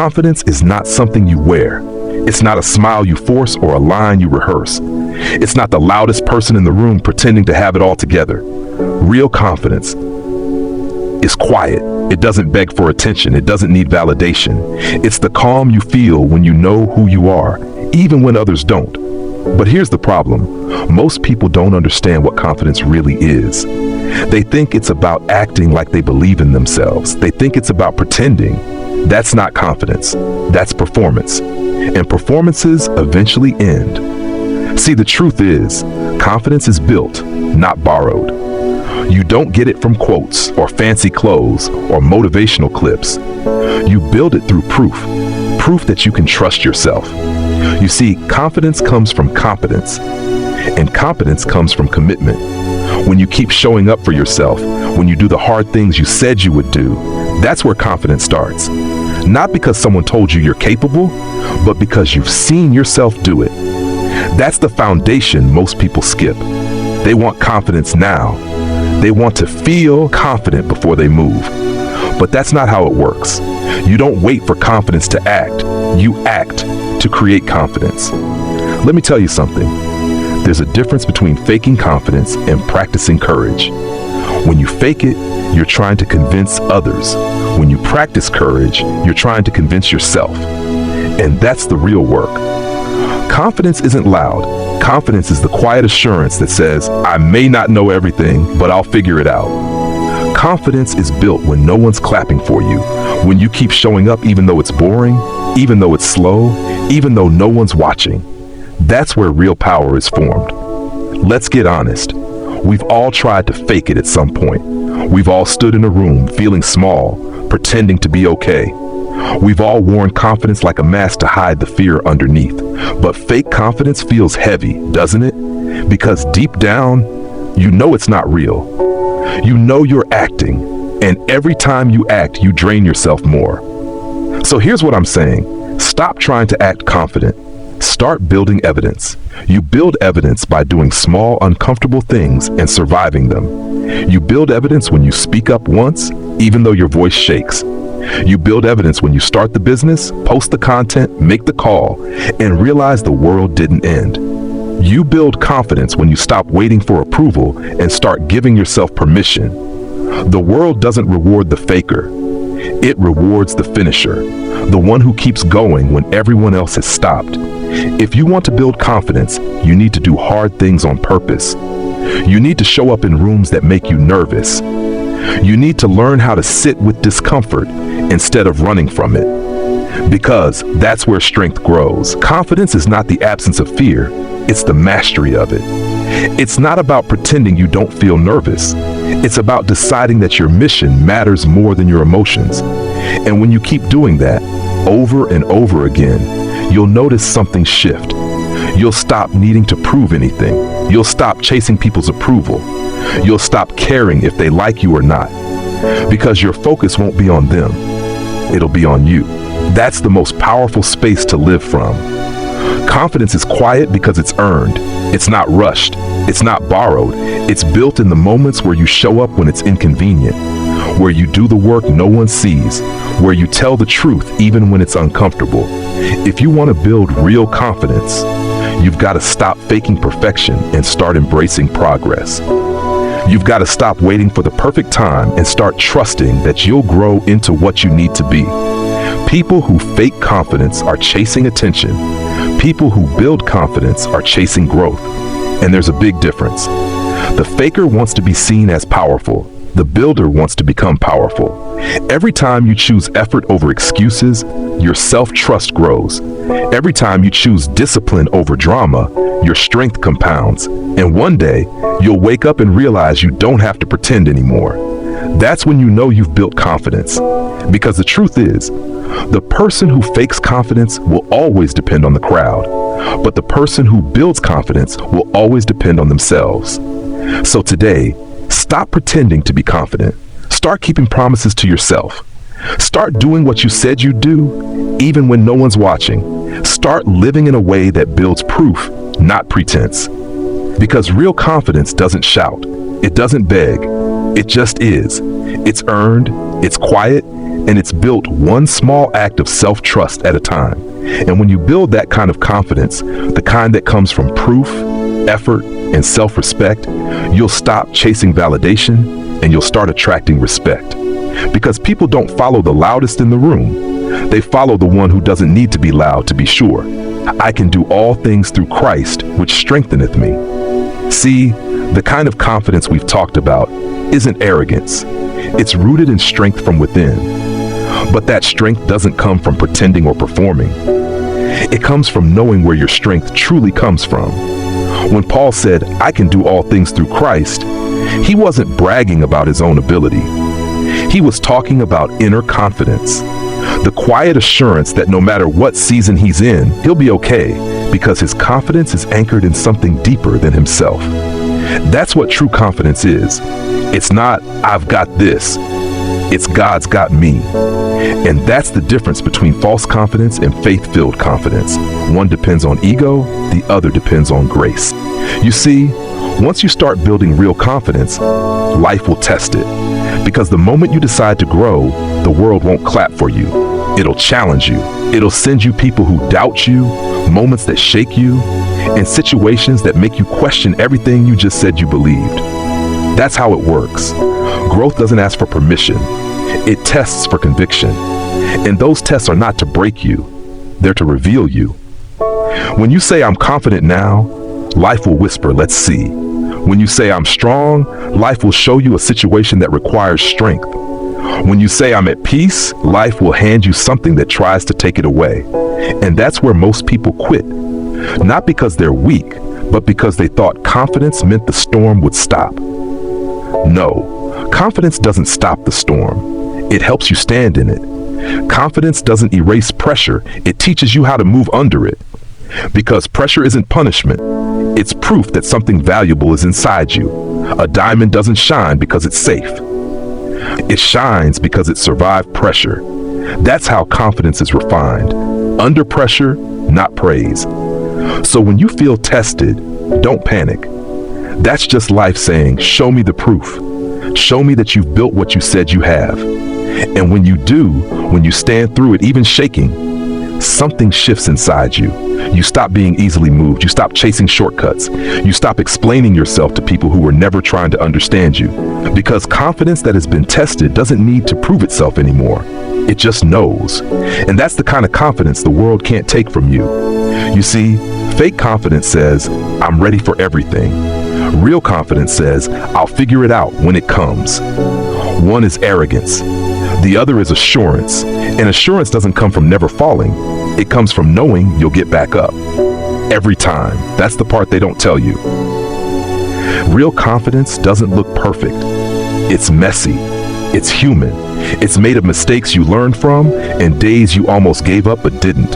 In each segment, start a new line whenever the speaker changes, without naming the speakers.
Confidence is not something you wear. It's not a smile you force or a line you rehearse. It's not the loudest person in the room pretending to have it all together. Real confidence is quiet. It doesn't beg for attention. It doesn't need validation. It's the calm you feel when you know who you are, even when others don't. But here's the problem. Most people don't understand what confidence really is. They think it's about acting like they believe in themselves. They think it's about pretending. That's not confidence. That's performance. And performances eventually end. See, the truth is, confidence is built, not borrowed. You don't get it from quotes or fancy clothes or motivational clips. You build it through proof that you can trust yourself. You see, confidence comes from competence, and competence comes from commitment. When you keep showing up for yourself, when you do the hard things you said you would do, that's where confidence starts. Not because someone told you you're capable, but because you've seen yourself do it. That's the foundation most people skip. They want confidence now. They want to feel confident before they move. But that's not how it works. You don't wait for confidence to act. You act to create confidence. Let me tell you something. There's a difference between faking confidence and practicing courage. When you fake it, you're trying to convince others. When you practice courage, you're trying to convince yourself. And that's the real work. Confidence isn't loud. Confidence is the quiet assurance that says, I may not know everything, but I'll figure it out. Confidence is built when no one's clapping for you, when you keep showing up even though it's boring, even though it's slow, even though no one's watching. That's where real power is formed. Let's get honest. We've all tried to fake it at some point. We've all stood in a room feeling small, pretending to be okay. We've all worn confidence like a mask to hide the fear underneath. But fake confidence feels heavy, doesn't it? Because deep down, you know it's not real. You know you're acting, and every time you act, you drain yourself more. So here's what I'm saying. Stop trying to act confident. Start building evidence. You build evidence by doing small, uncomfortable things and surviving them. You build evidence when you speak up once, even though your voice shakes. You build evidence when you start the business, post the content, make the call, and realize the world didn't end. You build confidence when you stop waiting for approval and start giving yourself permission. The world doesn't reward the faker. It rewards the finisher, the one who keeps going when everyone else has stopped. If you want to build confidence, you need to do hard things on purpose. You need to show up in rooms that make you nervous. You need to learn how to sit with discomfort instead of running from it. Because that's where strength grows. Confidence is not the absence of fear, it's the mastery of it. It's not about pretending you don't feel nervous. It's about deciding that your mission matters more than your emotions. And when you keep doing that, over and over again, you'll notice something shift. You'll stop needing to prove anything. You'll stop chasing people's approval. You'll stop caring if they like you or not. Because your focus won't be on them. It'll be on you. That's the most powerful space to live from. Confidence is quiet because it's earned. It's not rushed. It's not borrowed. It's built in the moments where you show up when it's inconvenient, where you do the work no one sees, where you tell the truth even when it's uncomfortable. If you want to build real confidence, you've got to stop faking perfection and start embracing progress. You've got to stop waiting for the perfect time and start trusting that you'll grow into what you need to be. People who fake confidence are chasing attention. People who build confidence are chasing growth. And there's a big difference. The faker wants to be seen as powerful. The builder wants to become powerful. Every time you choose effort over excuses, your self-trust grows. Every time you choose discipline over drama, your strength compounds. And one day, you'll wake up and realize you don't have to pretend anymore. That's when you know you've built confidence. Because the truth is, the person who fakes confidence will always depend on the crowd. But the person who builds confidence will always depend on themselves. So today, stop pretending to be confident. Start keeping promises to yourself. Start doing what you said you'd do, even when no one's watching. Start living in a way that builds proof, not pretense. Because real confidence doesn't shout. It doesn't beg. It just is. It's earned, it's quiet, and it's built one small act of self-trust at a time. And when you build that kind of confidence, the kind that comes from proof, effort, and self-respect, you'll stop chasing validation and you'll start attracting respect. Because people don't follow the loudest in the room. They follow the one who doesn't need to be loud to be sure. I can do all things through Christ, which strengtheneth me. See, the kind of confidence we've talked about isn't arrogance. It's rooted in strength from within. But that strength doesn't come from pretending or performing. It comes from knowing where your strength truly comes from. When Paul said, I can do all things through Christ, he wasn't bragging about his own ability. He was talking about inner confidence. The quiet assurance that no matter what season he's in, he'll be okay because his confidence is anchored in something deeper than himself. That's what true confidence is. It's not, I've got this. It's God's got me. And that's the difference between false confidence and faith-filled confidence. One depends on ego, the other depends on grace. You see, once you start building real confidence, life will test it. Because the moment you decide to grow, the world won't clap for you. It'll challenge you. It'll send you people who doubt you, moments that shake you, and situations that make you question everything you just said you believed. That's how it works. Growth doesn't ask for permission. It tests for conviction. And those tests are not to break you. They're to reveal you. When you say I'm confident now, life will whisper, let's see. When you say I'm strong, life will show you a situation that requires strength. When you say I'm at peace, life will hand you something that tries to take it away. And that's where most people quit. Not because they're weak, but because they thought confidence meant the storm would stop. No, confidence doesn't stop the storm. It helps you stand in it. Confidence doesn't erase pressure. It teaches you how to move under it. Because pressure isn't punishment. It's proof that something valuable is inside you. A diamond doesn't shine because it's safe. It shines because it survived pressure. That's how confidence is refined. Under pressure, not praise. So when you feel tested, don't panic. That's just life saying, show me the proof. Show me that you've built what you said you have. And when you do, when you stand through it, even shaking, something shifts inside you. You stop being easily moved. You stop chasing shortcuts. You stop explaining yourself to people who were never trying to understand you. Because confidence that has been tested doesn't need to prove itself anymore. It just knows. And that's the kind of confidence the world can't take from you. You see, fake confidence says, I'm ready for everything. Real confidence says, I'll figure it out when it comes. One is arrogance. The other is assurance. And assurance doesn't come from never falling. It comes from knowing you'll get back up. Every time. That's the part they don't tell you. Real confidence doesn't look perfect. It's messy. It's human. It's made of mistakes you learned from and days you almost gave up but didn't.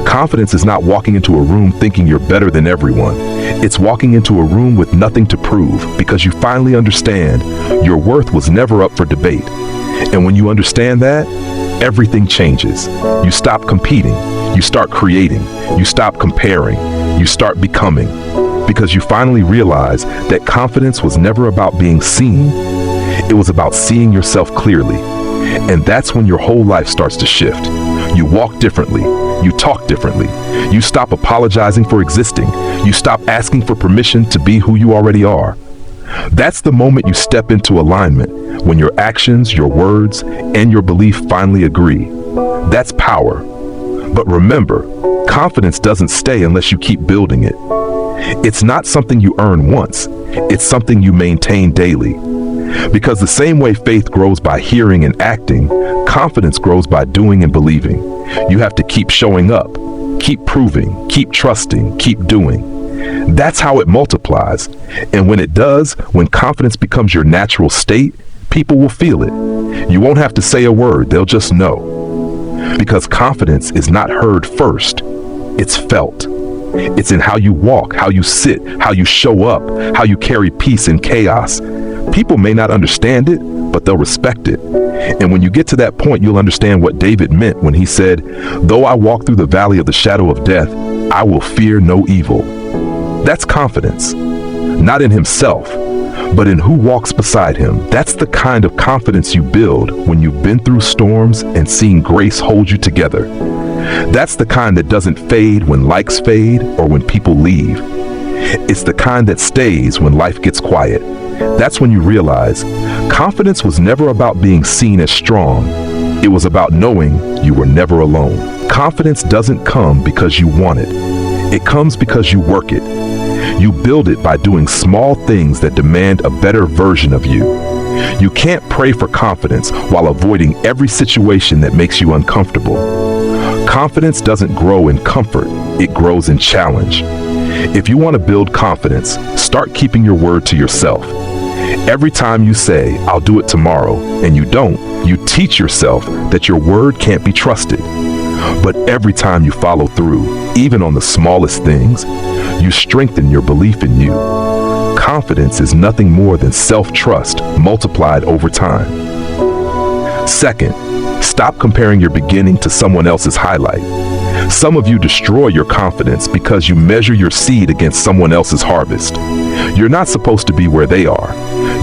Confidence is not walking into a room thinking you're better than everyone. It's walking into a room with nothing to prove because you finally understand your worth was never up for debate. And when you understand that, everything changes. You stop competing. You start creating. You stop comparing. You start becoming. Because you finally realize that confidence was never about being seen. It was about seeing yourself clearly. And that's when your whole life starts to shift. You walk differently. You talk differently. You stop apologizing for existing. You stop asking for permission to be who you already are. That's the moment you step into alignment, when your actions, your words, and your belief finally agree. That's power. But remember, confidence doesn't stay unless you keep building it. It's not something you earn once. It's something you maintain daily. Because the same way faith grows by hearing and acting, confidence grows by doing and believing. You have to keep showing up, keep proving, keep trusting, keep doing. That's how it multiplies. And when it does, when confidence becomes your natural state, people will feel it. You won't have to say a word, they'll just know. Because confidence is not heard first, it's felt. It's in how you walk, how you sit, how you show up, how you carry peace in chaos. People may not understand it, but they'll respect it. And when you get to that point, you'll understand what David meant when he said, though I walk through the valley of the shadow of death, I will fear no evil. That's confidence, not in himself, but in who walks beside him. That's the kind of confidence you build when you've been through storms and seen grace hold you together. That's the kind that doesn't fade when likes fade or when people leave. It's the kind that stays when life gets quiet. That's when you realize confidence was never about being seen as strong. It was about knowing you were never alone. Confidence doesn't come because you want it. It comes because you work it. You build it by doing small things that demand a better version of you. You can't pray for confidence while avoiding every situation that makes you uncomfortable. Confidence doesn't grow in comfort, it grows in challenge. If you want to build confidence, start keeping your word to yourself. Every time you say, "I'll do it tomorrow," and you don't, you teach yourself that your word can't be trusted. But every time you follow through, even on the smallest things, you strengthen your belief in you. Confidence is nothing more than self-trust multiplied over time. Second, stop comparing your beginning to someone else's highlight. Some of you destroy your confidence because you measure your seed against someone else's harvest. You're not supposed to be where they are.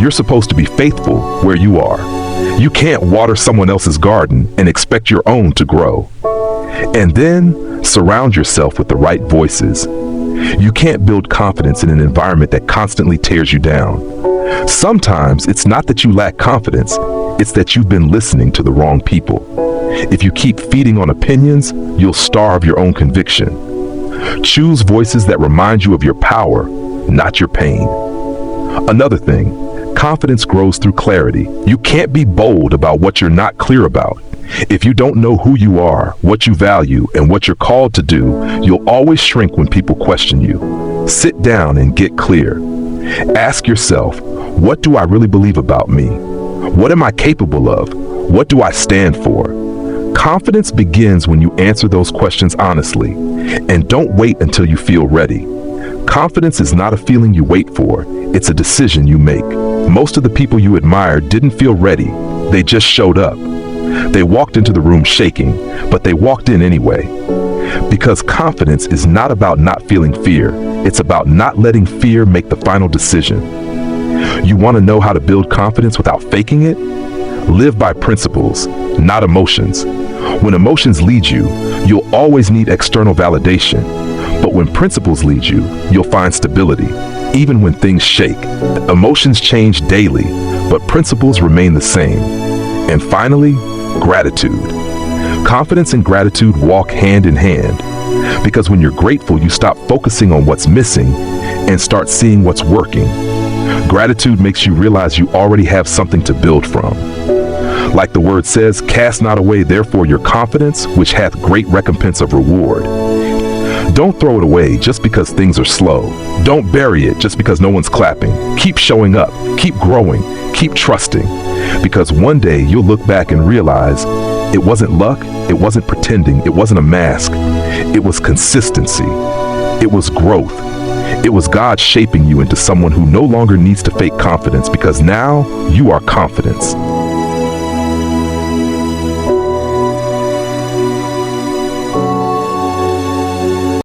You're supposed to be faithful where you are. You can't water someone else's garden and expect your own to grow. And then surround yourself with the right voices. You can't build confidence in an environment that constantly tears you down. Sometimes it's not that you lack confidence, it's that you've been listening to the wrong people. If you keep feeding on opinions, you'll starve your own conviction. Choose voices that remind you of your power, not your pain. Another thing, confidence grows through clarity. You can't be bold about what you're not clear about. If you don't know who you are, what you value, and what you're called to do, you'll always shrink when people question you. Sit down and get clear. Ask yourself, what do I really believe about me? What am I capable of? What do I stand for? Confidence begins when you answer those questions honestly, and don't wait until you feel ready. Confidence is not a feeling you wait for, it's a decision you make. Most of the people you admire didn't feel ready, they just showed up. They walked into the room shaking, but they walked in anyway. Because confidence is not about not feeling fear, it's about not letting fear make the final decision. You want to know how to build confidence without faking it? Live by principles, not emotions. When emotions lead you, you'll always need external validation. But when principles lead you, you'll find stability, even when things shake. Emotions change daily, but principles remain the same. And finally, gratitude. Confidence and gratitude walk hand in hand. Because when you're grateful, you stop focusing on what's missing and start seeing what's working. Gratitude makes you realize you already have something to build from. Like the word says, cast not away therefore your confidence, which hath great recompense of reward. Don't throw it away just because things are slow. Don't bury it just because no one's clapping. Keep showing up, keep growing, keep trusting. Because one day you'll look back and realize it wasn't luck, it wasn't pretending, it wasn't a mask. It was consistency. It was growth. It was God shaping you into someone who no longer needs to fake confidence because now you are confidence.